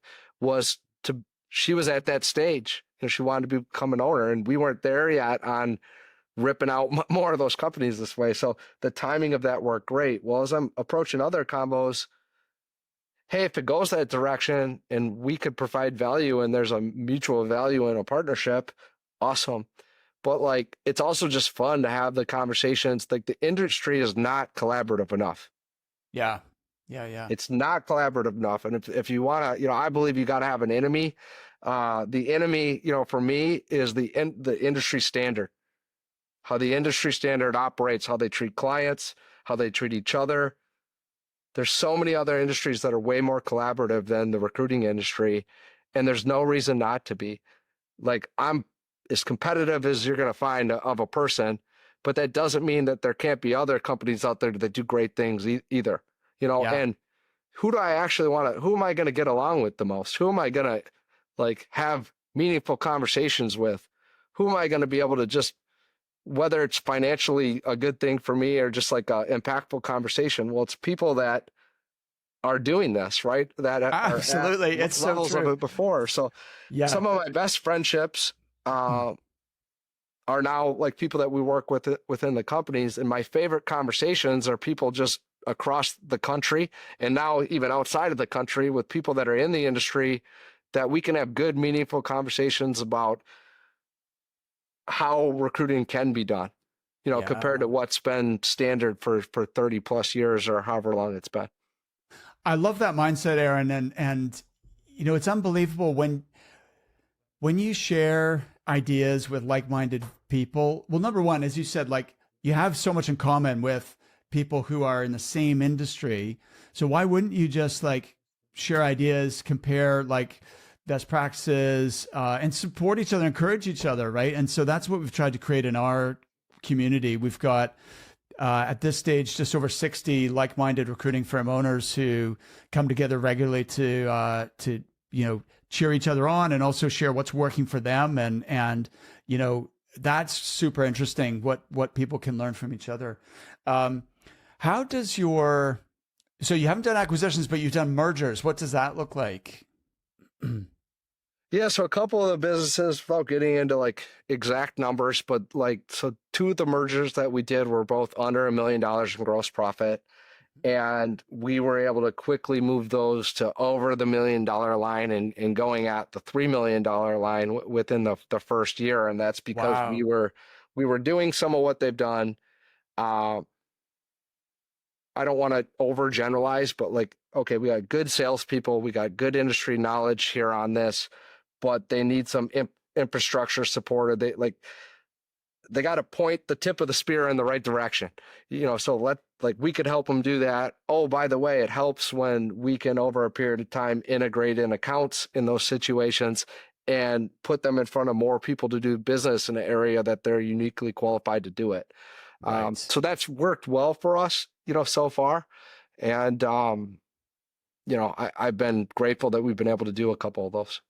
she was at that stage and she wanted to become an owner, and we weren't there yet on ripping out more of those companies this way. So the timing of that worked great. Well, as I'm approaching other combos, hey, if it goes that direction and we could provide value and there's a mutual value in a partnership, awesome. But like, it's also just fun to have the conversations. Like the industry is not collaborative enough. Yeah. It's not collaborative enough. And if you want to, I believe you got to have an enemy. The enemy, for me is the industry standard, how the industry standard operates, how they treat clients, how they treat each other. There's so many other industries that are way more collaborative than the recruiting industry. And there's no reason not to be. Like I'm as competitive as you're going to find of a person, but that doesn't mean that there can't be other companies out there that do great things either, and who do I actually who am I going to get along with the most? Who am I going to like have meaningful conversations with? Who am I going to be able to just, whether it's financially a good thing for me or just like an impactful conversation? Well, it's people that are doing this, right? That absolutely, it's levels so true. of it before. So some of my best friendships are now like people that we work with within the companies. And my favorite conversations are people just across the country, and now even outside of the country, with people that are in the industry, that we can have good, meaningful conversations about how recruiting can be done, compared to what's been standard for 30 plus years or however long it's been. I love that mindset, Aaron. And it's unbelievable when you share ideas with like-minded people. Well, number one, as you said, like you have so much in common with people who are in the same industry. So why wouldn't you just like share ideas, compare like best practices, and support each other, encourage each other, right? And so that's what we've tried to create in our community. We've got at this stage just over 60 like-minded recruiting firm owners who come together regularly to cheer each other on and also share what's working for them, and that's super interesting what people can learn from each other. How does so you haven't done acquisitions, but you've done mergers. What does that look like? Yeah, so a couple of the businesses, without getting into like exact numbers, but so two of the mergers that we did were both under $1 million in gross profit. And we were able to quickly move those to over the $1 million line and going at the $3 million line within the first year. And that's because we were doing some of what they've done. I don't want to overgeneralize, but like, okay, we got good salespeople, we got good industry knowledge here on this, but they need some infrastructure support. They got to point the tip of the spear in the right direction, so we could help them do that. Oh, by the way, it helps when we can, over a period of time, integrate in accounts in those situations and put them in front of more people to do business in an area that they're uniquely qualified to do it. Right. So that's worked well for us, so far. And, I've been grateful that we've been able to do a couple of those.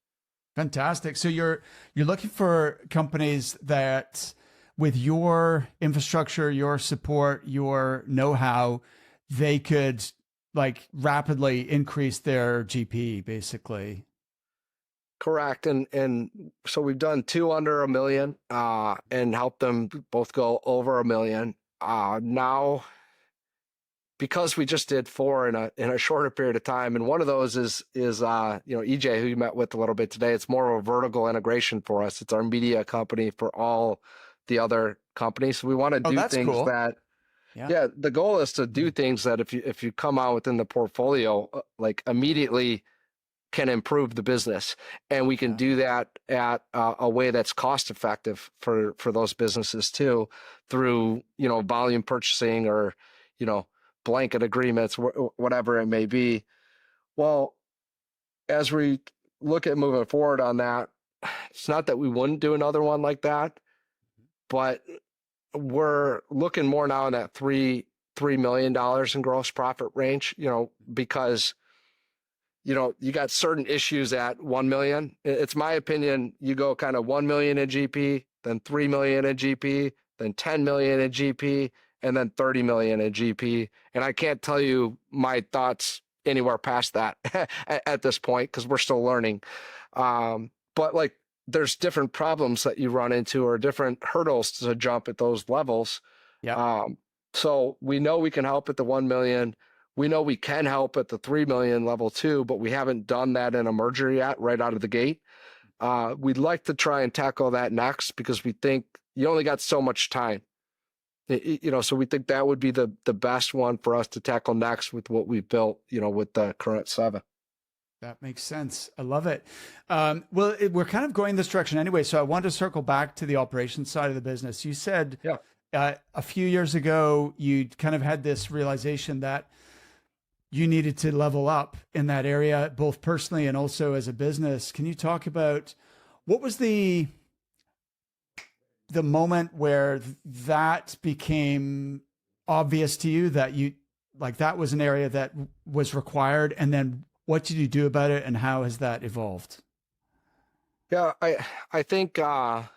Fantastic. So you're looking for companies that with your infrastructure, your support, your know-how, they could like rapidly increase their GP basically. Correct. And so we've done 2 under $1 million, and helped them both go over $1 million. Now, because we just did 4 in a shorter period of time, and one of those is EJ, who you met with a little bit today. It's more of a vertical integration for us. It's our media company for all the other companies. So we want to do that's things cool. that, Yeah. the goal is to do things that if you come out within the portfolio, like immediately can improve the business, and we can do that at a way that's cost effective for those businesses too, through volume purchasing or blanket agreements, whatever it may be. Well, as we look at moving forward on that, it's not that we wouldn't do another one like that, but we're looking more now in that $3 million in gross profit range, because you got certain issues at 1 million. It's my opinion, you go kind of 1 million in GP, then 3 million in GP, then 10 million in GP, and then 30 million in GP. And I can't tell you my thoughts anywhere past that at this point, because we're still learning. But like, there's different problems that you run into or different hurdles to jump at those levels. Yeah. So we know we can help at the 1 million. We know we can help at the 3 million level too, but we haven't done that in a merger yet, right out of the gate. We'd like to try and tackle that next, because we think you only got so much time. So we think that would be the best one for us to tackle next with what we've built, with the current 7. That makes sense. I love it. We're kind of going this direction anyway. So I want to circle back to the operations side of the business. You said a few years ago, you kind of had this realization that you needed to level up in that area, both personally and also as a business. Can you talk about what was the moment where that became obvious to you that that was an area that was required, and then what did you do about it, and how has that evolved? Yeah, I think my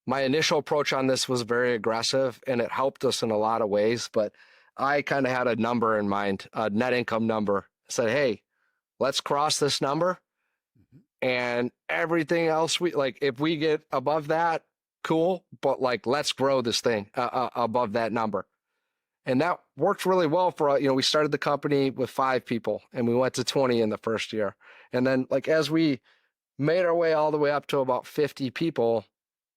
initial approach on this was very aggressive, and it helped us in a lot of ways, but I kind of had a number in mind, a net income number. I said, hey, let's cross this number, and everything else if we get above that, cool, but let's grow this thing above that number. And that worked really well for us. We started the company with 5 people, and we went to 20 in the first year. And then as we made our way all the way up to about 50 people,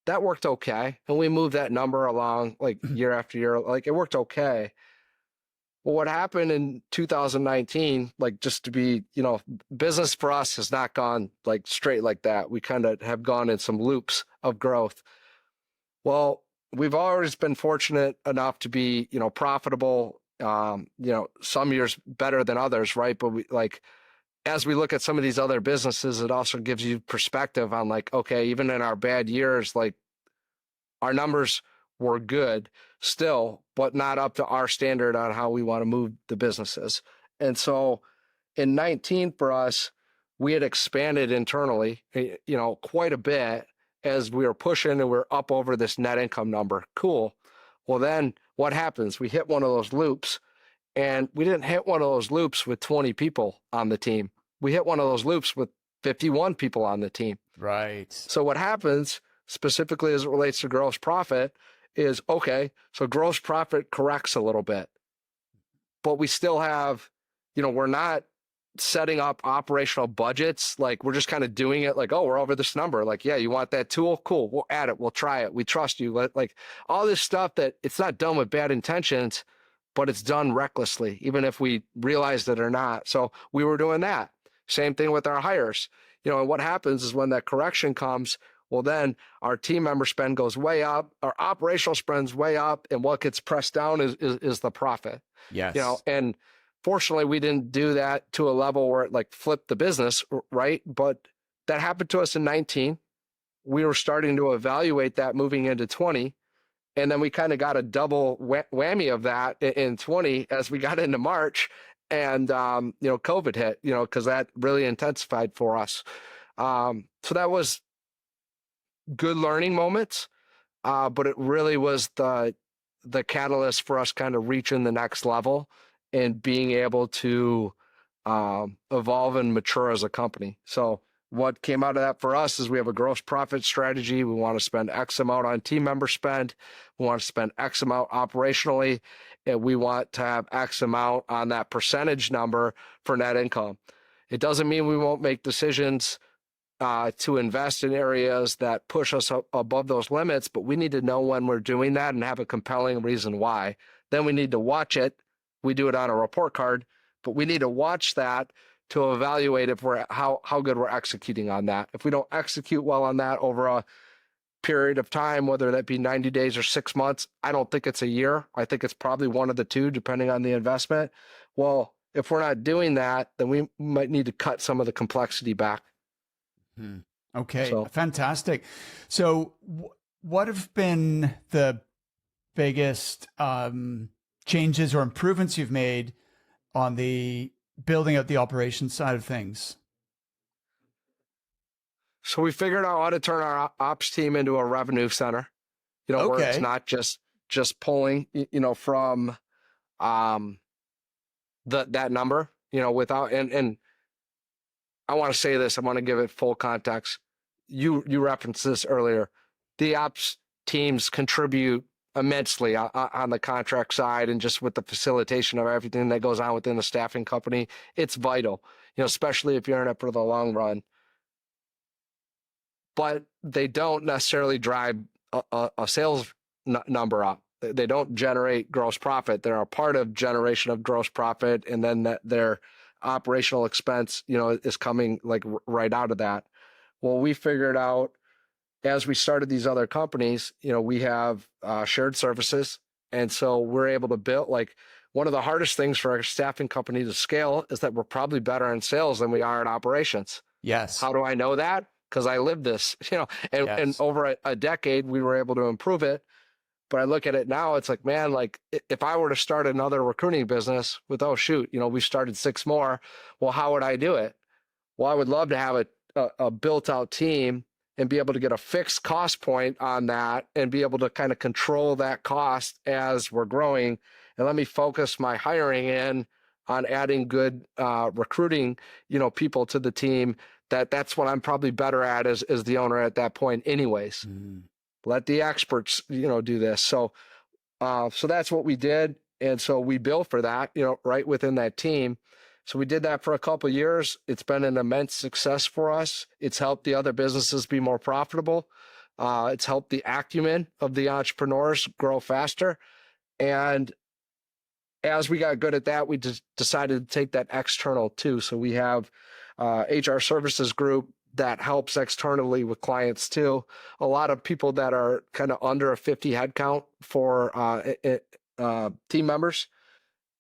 that worked okay. And we moved that number along year after year. It worked okay. Well, what happened in 2019, just to be, business for us has not gone straight like that. We kind of have gone in some loops of growth. Well, we've always been fortunate enough to be, profitable, some years better than others, right? But as we look at some of these other businesses, it also gives you perspective on okay, even in our bad years, our numbers were good still, but not up to our standard on how we want to move the businesses. And so in 19 for us, we had expanded internally, quite a bit as we were pushing, and we're up over this net income number. Cool. Well, then what happens? We hit one of those loops, and we didn't hit one of those loops with 20 people on the team. We hit one of those loops with 51 people on the team. Right. So what happens specifically as it relates to gross profit is, okay, so gross profit corrects a little bit, but we still have, we're not setting up operational budgets. We're just kind of doing it oh, we're over this number. Yeah, you want that tool? Cool. We'll add it. We'll try it. We trust you. All this stuff that it's not done with bad intentions, but it's done recklessly, even if we realized it or not. So we were doing that. Same thing with our hires. And what happens is when that correction comes, well, then our team member spend goes way up, our operational spend's way up, and what gets pressed down is the profit. Yes. And fortunately, we didn't do that to a level where it flipped the business, right? But that happened to us in 19. We were starting to evaluate that moving into 20. And then we kind of got a double whammy of that in 20 as we got into March, and COVID hit, because that really intensified for us. So that was good learning moments, but it really was the catalyst for us kind of reaching the next level and being able to evolve and mature as a company. So what came out of that for us is we have a gross profit strategy. We want to spend X amount on team member spend. We want to spend X amount operationally, and we want to have X amount on that percentage number for net income. It doesn't mean we won't make decisions to invest in areas that push us above those limits, but we need to know when we're doing that and have a compelling reason why. Then we need to watch it. We do it on a report card, but we need to watch that to evaluate if how good we're executing on that. If we don't execute well on that over a period of time, whether that be 90 days or 6 months, I don't think it's a year. I think it's probably one of the two, depending on the investment. Well, if we're not doing that, then we might need to cut some of the complexity back. Okay, fantastic. So what have been the biggest changes or improvements you've made on the building out the operations side of things? So we figured out how to turn our ops team into a revenue center, where it's not just pulling, from that number, without, and I want to say this, I want to give it full context. You referenced this earlier. The ops teams contribute immensely on the contract side, and just with the facilitation of everything that goes on within the staffing company. It's vital, especially if you're in it for the long run. But they don't necessarily drive a sales number up. They don't generate gross profit. They're a part of generation of gross profit, and then their operational expense, is coming like right out of that. Well, we figured out as we started these other companies, we have shared services. And so we're able to build, like, one of the hardest things for a staffing company to scale is that we're probably better in sales than we are in operations. Yes. How do I know that? Because I lived this, and over a decade, we were able to improve it. But I look at it now, it's like, man, like if I were to start another recruiting business with, we started 6 more. Well, how would I do it? Well, I would love to have a built out team and be able to get a fixed cost point on that and be able to kind of control that cost as we're growing. And let me focus my hiring in on adding good recruiting, people to the team. That's what I'm probably better at as the owner at that point anyways. Let the experts, do this. So that's what we did. And so we built for that, right within that team. So we did that for a couple of years. It's been an immense success for us. It's helped the other businesses be more profitable. It's helped the acumen of the entrepreneurs grow faster. And as we got good at that, we just decided to take that external too. So we have HR services group that helps externally with clients too. A lot of people that are kind of under a 50 headcount for team members.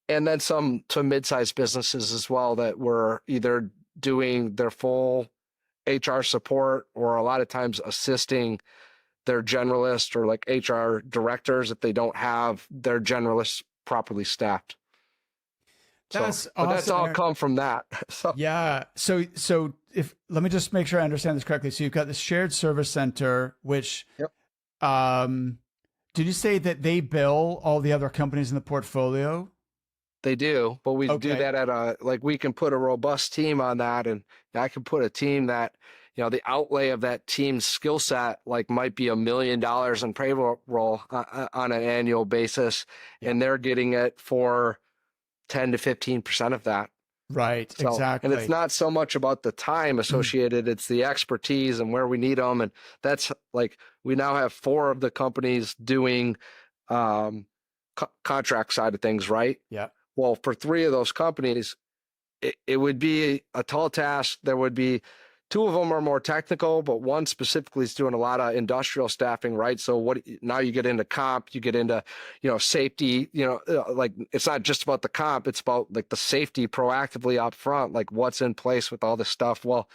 And then some mid-sized businesses as well that were either doing their full HR support or a lot of times assisting their generalists or like HR directors if they don't have their generalists properly staffed. That's awesome. But that's all come from that. Yeah. So let me just make sure I understand this correctly. So you've got the shared service center, which, did you say that they bill all the other companies in the portfolio? They do, but we do that we can put a robust team on that, and I can put a team that, the outlay of that team's skill set, might be $1 million in payroll on an annual basis, and they're getting it for 10 to 15% of that. Right, exactly. And it's not so much about the time associated, it's the expertise and where we need them. And that's we now have 4 of the companies doing contract side of things, right? Yeah. Well, for 3 of those companies, it would be a tall task. There would be 2 of them are more technical, but one specifically is doing a lot of industrial staffing, right? So now you get into comp, you get into, safety, it's not just about the comp, it's about the safety proactively up front, what's in place with all this stuff. Well,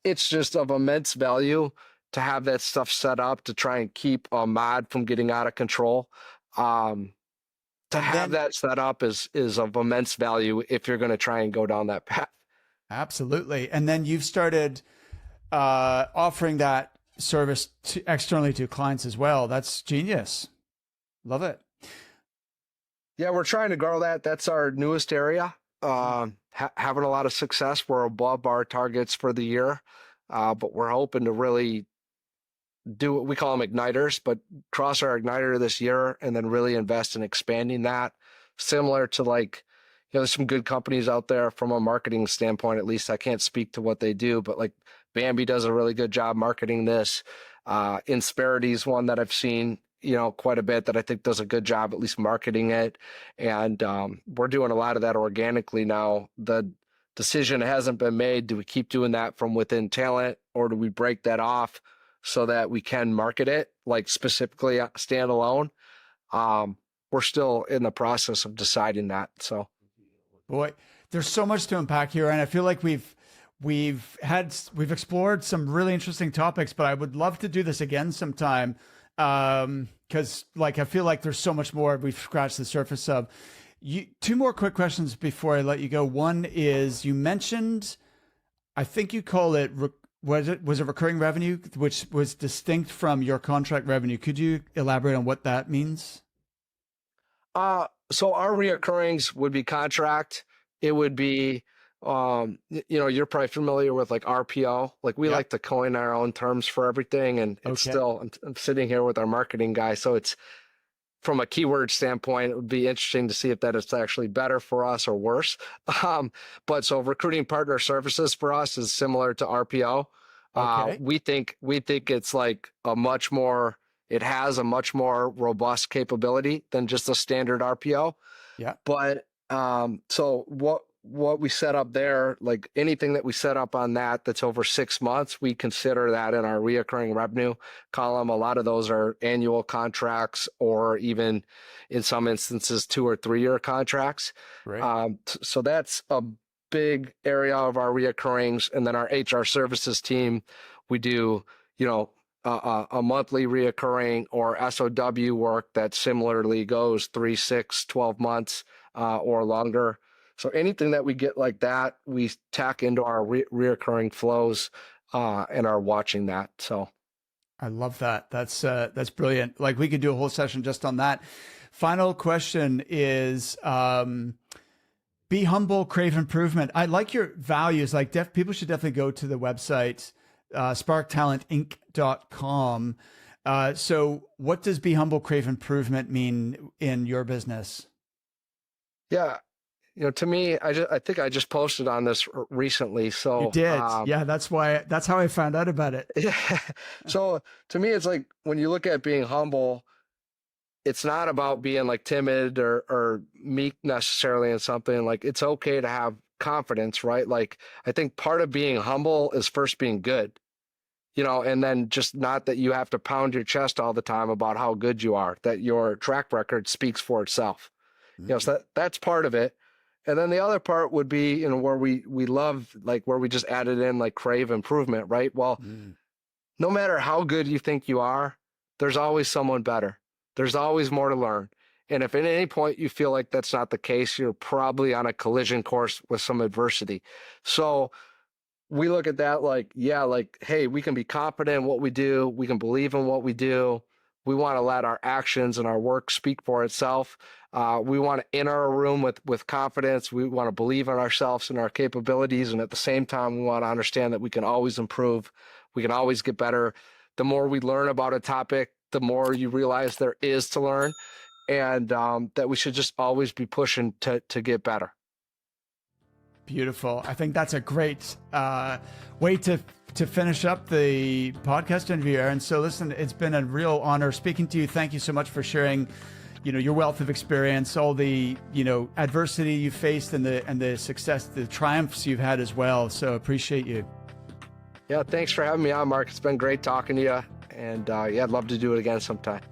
it's just of immense value to have that stuff set up to try and keep a mod from getting out of control. To have that set up is of immense value if you're going to try and go down that path. Absolutely. And then you've started offering that service externally to clients as well. That's genius. Love it. Yeah, we're trying to grow that. That's our newest area. Having a lot of success. We're above our targets for the year, but we're hoping to really do what we call them igniters, but cross our igniter this year and then really invest in expanding that. Similar to there's some good companies out there from a marketing standpoint. At least I can't speak to what they do, but like Bambi does a really good job marketing this. Insperity is one that I've seen, quite a bit that I think does a good job at least marketing it. And we're doing a lot of that organically now. The decision hasn't been made. Do we keep doing that from within talent, or do we break that off so that we can market it like specifically standalone? We're still in the process of deciding that. So, boy, there's so much to unpack here, and I feel like we've explored some really interesting topics, but I would love to do this again sometime. Because I feel like there's so much more we've scratched the surface of. Two more quick questions before I let you go. One is, you mentioned, I think you call it, was it recurring revenue, which was distinct from your contract revenue. Could you elaborate on what that means? So our reoccurrings would be contract. It would be, you're probably familiar with like RPO. Like we like to coin our own terms for everything. And it's still, I'm sitting here with our marketing guy. So it's, from a keyword standpoint, it would be interesting to see if that is actually better for us or worse. But so recruiting partner services for us is similar to RPO. We think it's like it has a much more robust capability than just a standard RPO. Yeah. But so what we set up there, like anything that we set up on that's over 6 months, we consider that in our reoccurring revenue column. A lot of those are annual contracts, or even in some instances 2 or 3 year contracts. Right. So that's a big area of our reoccurrings. And then our HR services team, we do, a monthly reoccurring or SOW work that similarly goes 3, 6, 12 months or longer. So anything that we get like that, we tack into our reoccurring flows and are watching that. So I love that. That's brilliant. Like, we could do a whole session just on that. Final question is, be humble, crave improvement. I like your values. Like, people should definitely go to the website, sparktalentinc.com. So what does be humble, crave improvement mean in your business? Yeah. To me, I think I just posted on this recently. So you did. Yeah, that's how I found out about it. Yeah. So to me, it's like, when you look at being humble, it's not about being like timid or meek necessarily in something. Like, it's okay to have confidence, right? Like, I think part of being humble is first being good, and then just not that you have to pound your chest all the time about how good you are, that your track record speaks for itself. Mm-hmm. So that's part of it. And then the other part would be, where we love, like, where we just added in like crave improvement, right? Well, no matter how good you think you are, there's always someone better. There's always more to learn. And if at any point you feel like that's not the case, you're probably on a collision course with some adversity. So we look at that like, hey, we can be confident in what we do. We can believe in what we do. We want to let our actions and our work speak for itself. We want to enter a room with confidence. We want to believe in ourselves and our capabilities. And at the same time, we want to understand that we can always improve. We can always get better. The more we learn about a topic, the more you realize there is to learn, and that we should just always be pushing to get better. Beautiful. I think that's a great way to finish up the podcast interview, Aaron. So listen, it's been a real honor speaking to you. Thank you so much for sharing, your wealth of experience, all the, adversity you faced, and the success, the triumphs you've had as well. So appreciate you. Yeah, thanks for having me on, Mark. It's been great talking to you. And I'd love to do it again sometime.